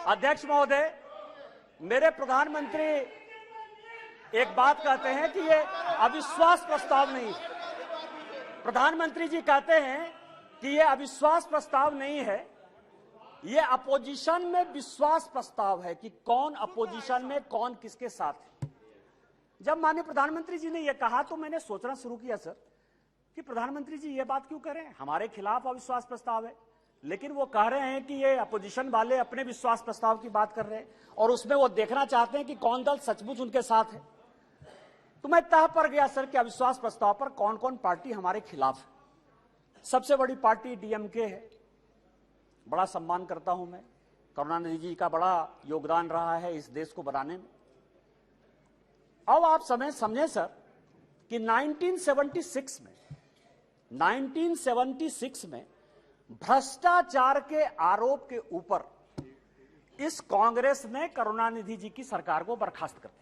अध्यक्ष महोदय, मेरे प्रधानमंत्री एक बात कहते हैं कि ये अविश्वास प्रस्ताव नहीं है। प्रधानमंत्री जी कहते हैं कि ये अविश्वास प्रस्ताव नहीं है, ये अपोजिशन में विश्वास प्रस्ताव है कि कौन अपोजिशन में कौन किसके साथ है। जब माननीय प्रधानमंत्री जी ने यह कहा तो मैंने सोचना शुरू किया सर कि प्रधानमंत्री जी ये बात क्यों कर रहे हैं, हमारे खिलाफ अविश्वास प्रस्ताव है, लेकिन वो कह रहे हैं कि ये अपोजिशन वाले अपने विश्वास प्रस्ताव की बात कर रहे हैं और उसमें वो देखना चाहते हैं कि कौन दल सचमुच उनके साथ है। तो मैं तह पर गया सर कि अविश्वास प्रस्ताव पर कौन कौन पार्टी हमारे खिलाफ है। सबसे बड़ी पार्टी डीएमके है, बड़ा सम्मान करता हूं मैं, करुणानिधि जी का बड़ा योगदान रहा है इस देश को बनाने में। अब आप समझें सर कि 1976 में भ्रष्टाचार के आरोप के ऊपर इस कांग्रेस ने करुणानिधि जी की सरकार को बर्खास्त कर दिया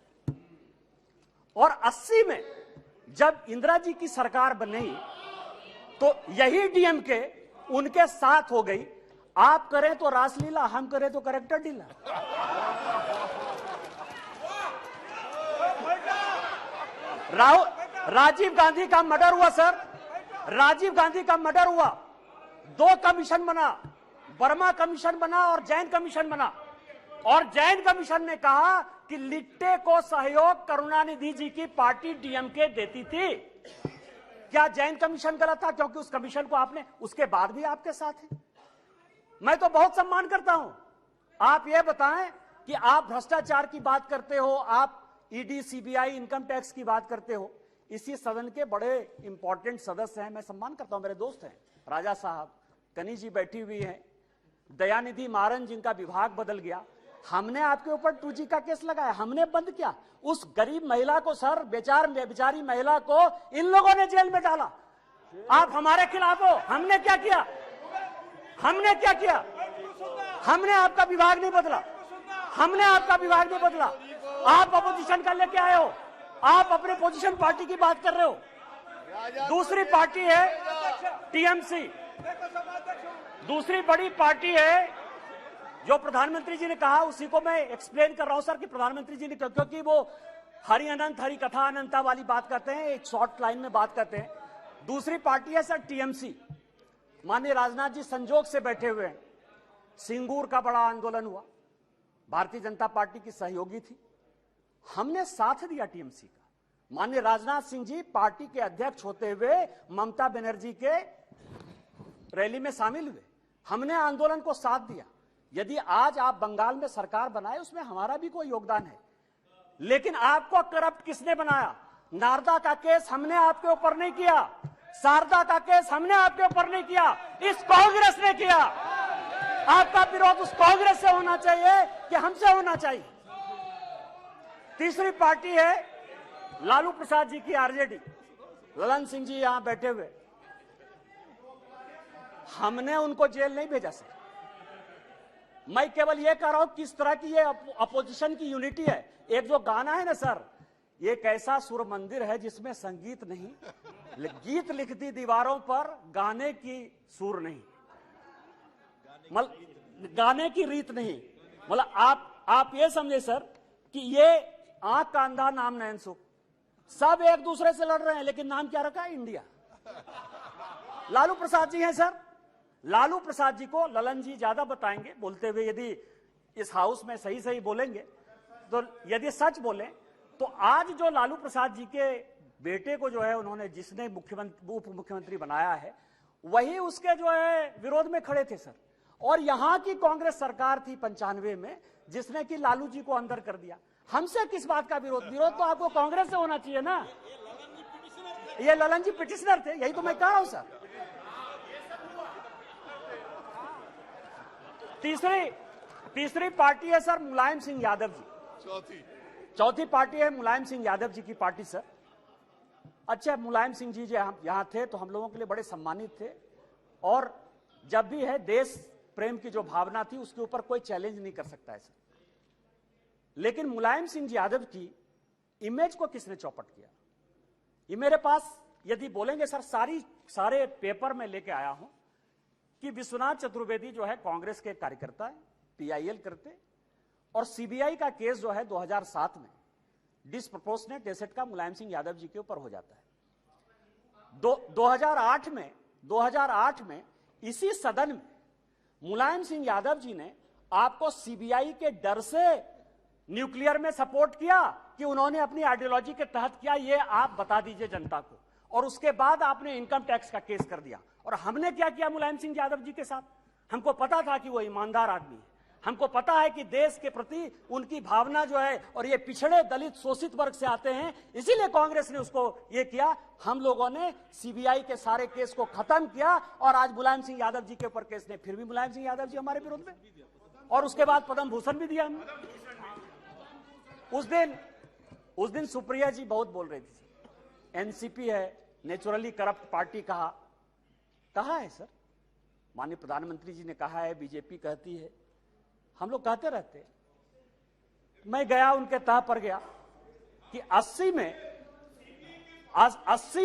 और 80 में जब इंदिरा जी की सरकार बनी तो यही डीएमके उनके साथ हो गई। आप करें तो रासलीला, हम करें तो करेक्टर ढीला। राजीव गांधी का मर्डर हुआ सर, राजीव गांधी का मर्डर हुआ, 2 कमीशन बना, वर्मा कमीशन बना और जैन कमीशन बना, और जैन कमीशन ने कहा कि लिट्टे को सहयोग करुणानिधि जी की पार्टी डीएमके देती थी। क्या जैन कमीशन गलत था? क्योंकि उस कमीशन को आपने उसके बाद भी आपके साथ है। मैं तो बहुत सम्मान करता हूं। आप ये बताएं कि आप भ्रष्टाचार की बात करते हो, आप ईडी सीबीआई इनकम टैक्स की बात करते हो, इसी सदन के बड़े इंपॉर्टेंट सदस्य हैं, मैं सम्मान करता हूं, मेरे दोस्त हैं, राजा साहब, कनी जी बैठी हुई हैं, दयानिधि मारन जिनका विभाग बदल गया। हमने आपके ऊपर 2G का केस लगाया, हमने बंद किया। उस गरीब महिला को सर, बेचारी महिला को इन लोगों ने जेल में डाला। आप हमारे खिलाफ हो। हमने क्या किया? हमने क्या किया? हमने आपका विभाग नहीं बदला, हमने आपका विभाग नहीं बदला। आप अपोजिशन का लेके आए हो, आप अपने पोजीशन पार्टी की बात कर रहे हो। दूसरी पार्टी है टीएमसी, दूसरी बड़ी पार्टी है जो प्रधानमंत्री जी ने कहा, उसी को मैं एक्सप्लेन कर रहा हूं सर कि प्रधानमंत्री जी ने, क्योंकि वो हरि अनंत हरि कथा अनंता वाली बात करते हैं, एक शॉर्ट लाइन में बात करते हैं। दूसरी पार्टी है सर टीएमसी। माननीय राजनाथ जी संजोग से बैठे हुए हैं। सिंगूर का बड़ा आंदोलन हुआ, भारतीय जनता पार्टी की सहयोगी थी, हमने साथ दिया टीएमसी का। माननीय राजनाथ सिंह जी पार्टी के अध्यक्ष होते हुए ममता बनर्जी के रैली में शामिल हुए, हमने आंदोलन को साथ दिया। यदि आज आप बंगाल में सरकार बनाए, उसमें हमारा भी कोई योगदान है, लेकिन आपको करप्ट किसने बनाया? नारदा का केस हमने आपके ऊपर नहीं किया, शारदा का केस हमने आपके ऊपर नहीं किया, इस कांग्रेस ने किया। आपका विरोध उस कांग्रेस से होना चाहिए कि हमसे होना चाहिए? तीसरी पार्टी है लालू प्रसाद जी की आरजेडी, ललन सिंह जी यहां बैठे हुए, हमने उनको जेल नहीं भेजा सर। मैं केवल यह कह रहा हूं किस तरह की ये अपोजिशन की यूनिटी है। एक जो गाना है ना सर, ये कैसा सुर मंदिर है जिसमें संगीत नहीं, गीत लिख दी दीवारों पर, गाने की सुर नहीं, गाने की रीत नहीं। मतलब आप ये समझे सर कि ये आंख का अंधा नाम नैन सुख, सब एक दूसरे से लड़ रहे हैं, लेकिन नाम क्या रखा है? इंडिया। लालू प्रसाद जी हैं सर, लालू प्रसाद जी को ललन जी ज्यादा बताएंगे बोलते हुए। यदि इस हाउस में सही सही बोलेंगे तो, यदि सच बोले तो आज जो लालू प्रसाद जी के बेटे को जो है उन्होंने, जिसने उप मुख्यमंत्री बनाया है, वही उसके जो है विरोध में खड़े थे सर। और यहां की कांग्रेस सरकार थी 95 में जिसने कि लालू जी को अंदर कर दिया। हमसे किस बात का विरोध? विरोध तो आपको कांग्रेस से होना चाहिए ना। ये ललन जी पिटिशनर थे, यही तो मैं कह रहा हूं सर। तीसरी पार्टी है सर मुलायम सिंह यादव जी। चौथी पार्टी है मुलायम सिंह यादव जी की पार्टी सर। अच्छा, मुलायम सिंह जी यहां थे तो हम लोगों के लिए बड़े सम्मानित थे, और जब भी है देश प्रेम की जो भावना थी उसके ऊपर कोई चैलेंज नहीं कर सकता है सर। लेकिन मुलायम सिंह यादव की इमेज को किसने चौपट किया? ये मेरे पास यदि बोलेंगे सर, सारे पेपर में लेके आया हूं कि विश्वनाथ चतुर्वेदी जो है कांग्रेस के कार्यकर्ता है, पीआईएल करते, और सीबीआई का केस जो है 2007 में डिसप्रोपोर्शनेट एसेट का मुलायम सिंह यादव जी के ऊपर हो जाता है। 2008 में इसी सदन में मुलायम सिंह यादव जी ने आपको सीबीआई के डर से न्यूक्लियर में सपोर्ट किया कि उन्होंने अपनी आइडियोलॉजी के तहत किया, ये आप बता दीजिए जनता को। और उसके बाद आपने इनकम टैक्स का केस कर दिया। और हमने क्या किया मुलायम सिंह यादव जी के साथ? हमको पता था कि वो ईमानदार आदमी है, हमको पता है कि देश के प्रति उनकी भावना जो है, और ये पिछड़े दलित शोषित वर्ग से आते हैं, इसीलिए कांग्रेस ने उसको ये किया। हम लोगों ने सीबीआई के सारे केस को खत्म किया और आज मुलायम सिंह यादव जी के ऊपर केस ने, फिर भी मुलायम सिंह यादव जी हमारे विरोध में, और उसके बाद पद्म भूषण भी दिया हमने। उस दिन सुप्रिया जी बहुत बोल रही थी, एनसीपी है नेचुरली करप्ट पार्टी कहा है सर, माननीय प्रधानमंत्री जी ने कहा है, बीजेपी कहती है, हम लोग कहते रहते हैं। मैं गया उनके तह पर गया कि 80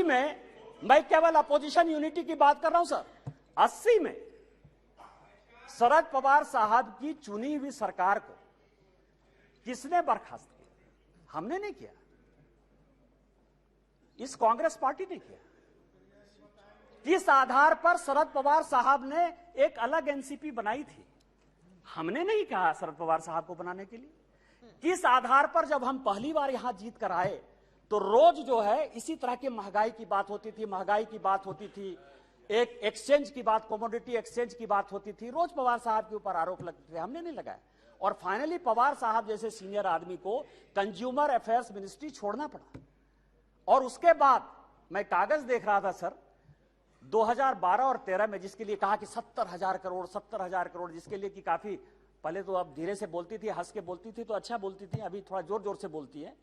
में मैं केवल अपोजिशन यूनिटी की बात कर रहा हूं सर, 80 में शरद पवार साहब की चुनी हुई सरकार को किसने बर्खास्त किया? हमने नहीं किया, इस कांग्रेस पार्टी ने किया। किस आधार पर शरद पवार साहब ने एक अलग एनसीपी बनाई थी? हमने नहीं कहा शरद पवार साहब को बनाने के लिए। किस आधार पर जब हम पहली बार यहां जीत कर आए तो रोज जो है इसी तरह की महंगाई की बात होती थी, एक एक्सचेंज की बात, कमोडिटी एक्सचेंज की बात होती थी, रोज पवार साहब के ऊपर आरोप लगते थे, हमने नहीं लगाया। और फाइनली पवार साहब जैसे सीनियर आदमी को कंज्यूमर अफेयर्स मिनिस्ट्री छोड़ना पड़ा। और उसके बाद मैं कागज देख रहा था सर, 2012 और 13 में जिसके लिए कहा कि 70,000 करोड़, जिसके लिए कि काफी पहले तो अब धीरे से बोलती थी, हंस के बोलती थी तो अच्छा बोलती थी, अभी थोड़ा जोर जोर से बोलती है।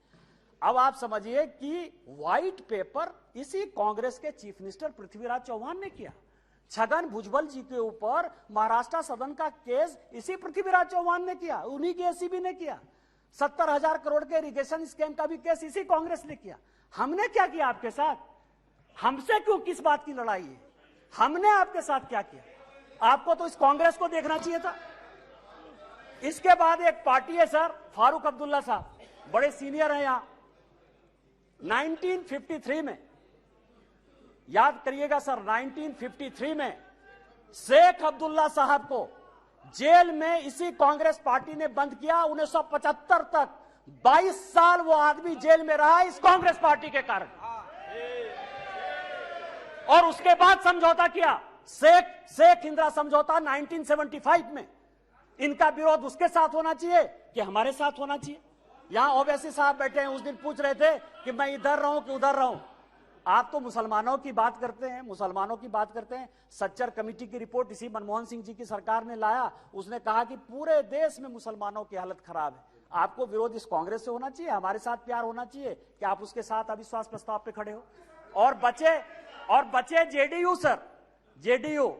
अब आप समझिए कि व्हाइट पेपर इसी कांग्रेस के चीफ मिनिस्टर पृथ्वीराज चौहान ने किया। छगन भुजबल जी के ऊपर महाराष्ट्र सदन का केस इसी पृथ्वीराज चौहान ने किया, उन्हीं के एसीबी ने किया। 70,000 करोड़ के इरिगेशन स्कैम का भी केस इसी कांग्रेस ने किया। हमने क्या किया आपके साथ? हमसे क्यों, किस बात की लड़ाई है? हमने आपके साथ क्या किया? आपको तो इस कांग्रेस को देखना चाहिए था। इसके बाद एक पार्टी है सर, फारूक अब्दुल्ला साहब, बड़े सीनियर हैं यहां। 1953 में, याद करिएगा सर, 1953 में शेख अब्दुल्ला साहब को जेल में इसी कांग्रेस पार्टी ने बंद किया। 1975 तक 22 साल वो आदमी जेल में रहा इस कांग्रेस पार्टी के कारण। और उसके बाद समझौता किया, शेख इंदिरा समझौता 1975 में। इनका विरोध उसके साथ होना चाहिए कि हमारे साथ होना चाहिए? यहां ओवैसी साहब बैठे हैं, उस दिन पूछ रहे थे कि मैं इधर रहूं कि उधर रहूं। आप तो मुसलमानों की बात करते हैं, सच्चर कमेटी की रिपोर्ट इसी मनमोहन सिंह जी की सरकार ने लाया, उसने कहा कि पूरे देश में मुसलमानों की हालत खराब है। आपको विरोध इस कांग्रेस से होना चाहिए, हमारे साथ प्यार होना चाहिए कि आप उसके साथ अविश्वास प्रस्ताव पे खड़े हो। और बचे जेडीयू सर, जेडीयू।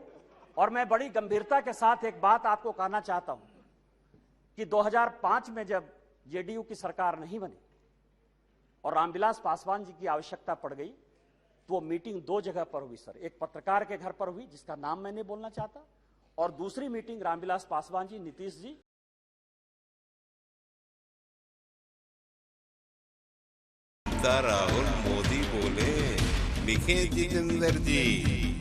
और मैं बड़ी गंभीरता के साथ एक बात आपको कहना चाहता हूं कि 2005 में जब जेडीयू की सरकार नहीं बनी और रामविलास पासवान जी की आवश्यकता पड़ गई, तो वो मीटिंग 2 जगह पर हुई सर। एक पत्रकार के घर पर हुई जिसका नाम मैं नहीं बोलना चाहता, और दूसरी मीटिंग रामविलास पासवान जी, नीतीश जी, राहुल मोदी बोले, लिखे जितेंद्र जी।